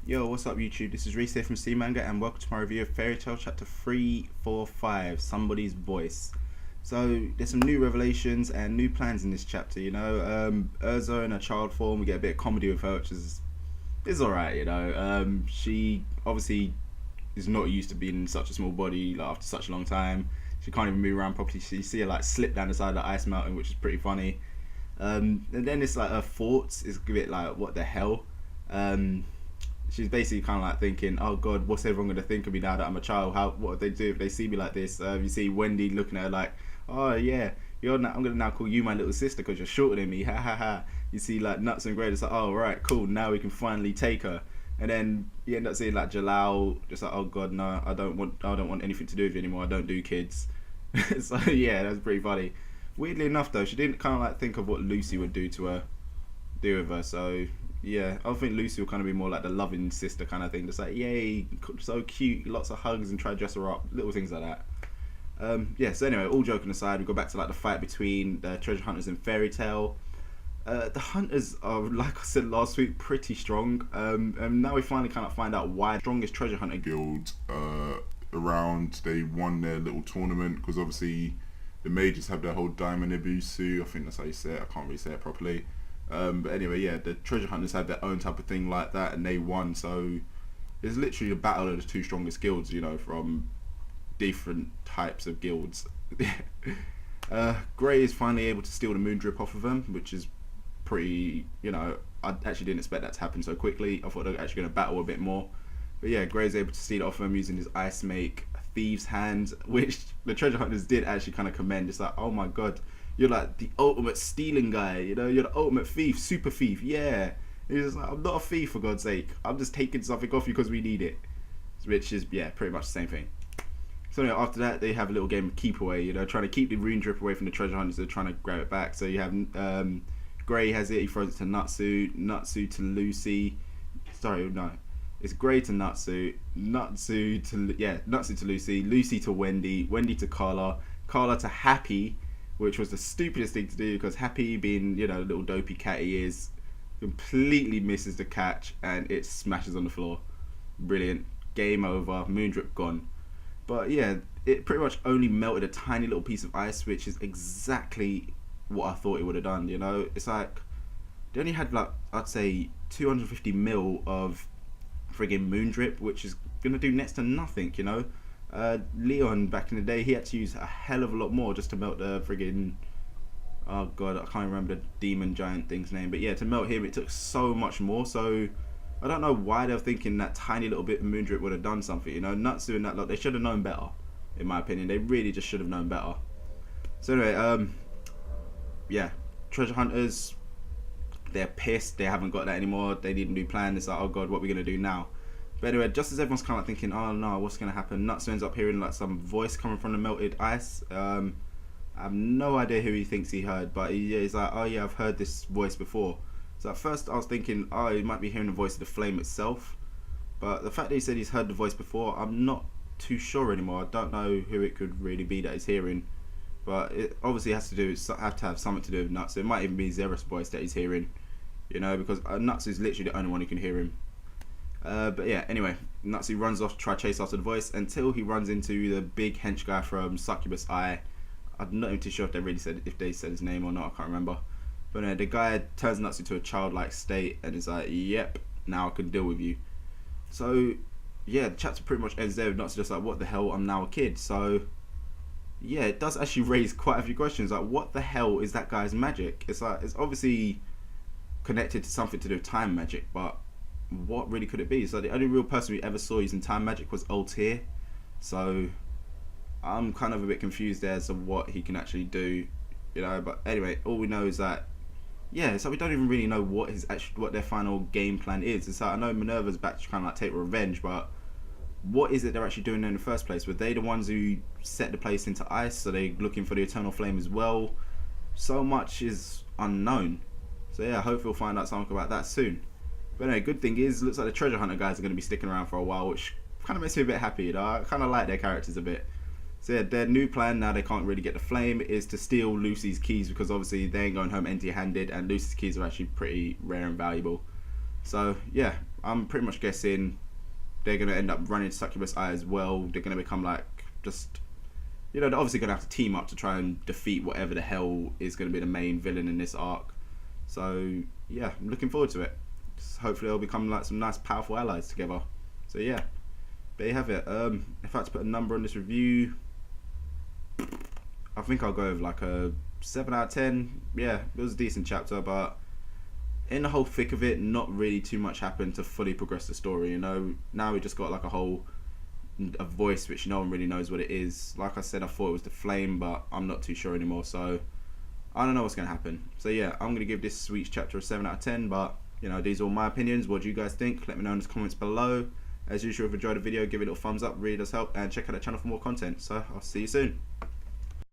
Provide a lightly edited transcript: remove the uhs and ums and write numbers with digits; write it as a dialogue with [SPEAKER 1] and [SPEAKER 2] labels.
[SPEAKER 1] Yo, what's up YouTube? This is Reese here from C Manga and welcome to my review of Fairy Tail Chapter 345, Somebody's Voice. So, there's some new revelations and new plans in this chapter, Urza in her child form, we get a bit of comedy with her, which is alright, She obviously is not used to being in such a small body like, after such a long time. She can't even move around properly. So you see her like slip down the side of the ice mountain, which is pretty funny. And then it's like her thoughts is a bit like, what the hell? She's basically kind of like thinking, oh god, what's everyone going to think of me now that I'm a child? What would they do if they see me like this? You see Wendy looking at her like, oh yeah, I'm going to now call you my little sister because you're shorter than me, ha ha ha. You see like Nuts and Grey, it's like, oh right, cool, now we can finally take her. And then you end up seeing like Jalal, just like, oh god, no, I don't want anything to do with you anymore, I don't do kids. So yeah, that's pretty funny. Weirdly enough though, she didn't kind of like think of what Lucy would do with her, so yeah, I think Lucy will kind of be more like the loving sister kind of thing, just like, yay, so cute, lots of hugs and try to dress her up, little things like that. Yeah, so anyway, all joking aside, we go back to like the fight between the treasure hunters and Fairy Tail. The hunters are, like I said last week, pretty strong, and now we finally kind of find out why the strongest treasure hunter
[SPEAKER 2] guild around, they won their little tournament, because obviously the mages have their whole Diamond Ibusu, I think that's how you say it, I can't really say it properly. But anyway, yeah, the treasure hunters had their own type of thing like that, and they won. So it's literally a battle of the two strongest guilds, from different types of guilds. Grey is finally able to steal the moon drip off of them, which is pretty, I actually didn't expect that to happen so quickly. I thought they were actually going to battle a bit more. But yeah, Grey's able to steal it off of him using his ice make thieves' hands, which the treasure hunters did actually kind of commend. It's like, oh my god, you're like the ultimate stealing guy, you're the ultimate thief, super thief, yeah. He's just like, I'm not a thief for God's sake, I'm just taking something off you because we need it. Which is, yeah, pretty much the same thing. So anyway, after that, they have a little game of keep away, trying to keep the rune drip away from the treasure hunters. They're trying to grab it back. So you have Grey has it, he throws it to Natsu to Lucy. Sorry, no. It's Grey to Natsu to Lucy, Lucy to Wendy, Wendy to Carla, Carla to Happy, which was the stupidest thing to do because Happy, being, the little dopey cat he is, completely misses the catch and it smashes on the floor. Brilliant. Game over. Moondrip gone. But yeah, it pretty much only melted a tiny little piece of ice, which is exactly what I thought it would have done, It's like, they only had like, I'd say 250 mil of friggin' Moondrip, which is going to do next to nothing, Leon back in the day, he had to use a hell of a lot more just to melt the friggin', oh god, I can't remember the demon giant thing's name, but yeah, to melt him it took so much more. So I don't know why they were thinking that tiny little bit of Moondrip would have done something, Natsu and that lot, they should have known better, in my opinion. They really just should have known better. So anyway, yeah, treasure hunters, they're pissed, they haven't got that anymore, they need a new plan. It's like, oh god, what are we going to do now? But anyway, just as everyone's kind of thinking, oh no, what's going to happen, Natsu ends up hearing like some voice coming from the melted ice. I have no idea who he thinks he heard, but he's like, oh yeah, I've heard this voice before. So at first I was thinking, oh, he might be hearing the voice of the flame itself. But the fact that he said he's heard the voice before, I'm not too sure anymore. I don't know who it could really be that he's hearing. But it obviously has to have something to do with Natsu. It might even be Zerus' voice that he's hearing, because Natsu is literally the only one who can hear him. But yeah, anyway, Natsu runs off to try to chase after the voice until he runs into the big hench guy from Succubus Eye. I'm not even too sure if they said his name or not, I can't remember. But the guy turns Natsu to a childlike state and is like, yep, now I can deal with you. So yeah, the chapter pretty much ends there with Natsu just like, what the hell, I'm now a kid. So yeah, it does actually raise quite a few questions, like what the hell is that guy's magic? It's like, it's obviously connected to something to do with time magic, but what really could it be? So the only real person we ever saw using time magic was Altair. So I'm kind of a bit confused there as to what he can actually do, but anyway, all we know is that, yeah, so we don't even really know what their final game plan is. It's like, I know Minerva's back to kind of like take revenge, but what is it they're actually doing in the first place? Were they the ones who set the place into ice? So they're looking for the eternal flame as well? So much is unknown. So yeah, hopefully we'll find out something about that soon. But anyway, good thing is, looks like the treasure hunter guys are going to be sticking around for a while, which kind of makes me a bit happy. I kind of like their characters a bit. So yeah, their new plan, now they can't really get the flame, is to steal Lucy's keys, because obviously they ain't going home empty-handed, and Lucy's keys are actually pretty rare and valuable. So yeah, I'm pretty much guessing they're going to end up running Succubus Eye as well. They're going to become like just, you know, they're obviously going to have to team up to try and defeat whatever the hell is going to be the main villain in this arc. So yeah, I'm looking forward to it. Hopefully they'll become like some nice powerful allies together. So yeah, there you have it. If I had to put a number on this review, I think I'll go with like a 7 out of 10. Yeah, it was a decent chapter, but in the whole thick of it, not really too much happened to fully progress the story, you know. Now we just got like a voice which no one really knows what it is. Like I said, I thought it was the Flame, but I'm not too sure anymore, so I don't know what's going to happen. So yeah, I'm going to give this week's chapter a 7 out of 10, but you know, these are all my opinions. What do you guys think? Let me know in the comments below. As usual, if you enjoyed the video, give it a little thumbs up, really does help, and check out the channel for more content. So I'll see you soon.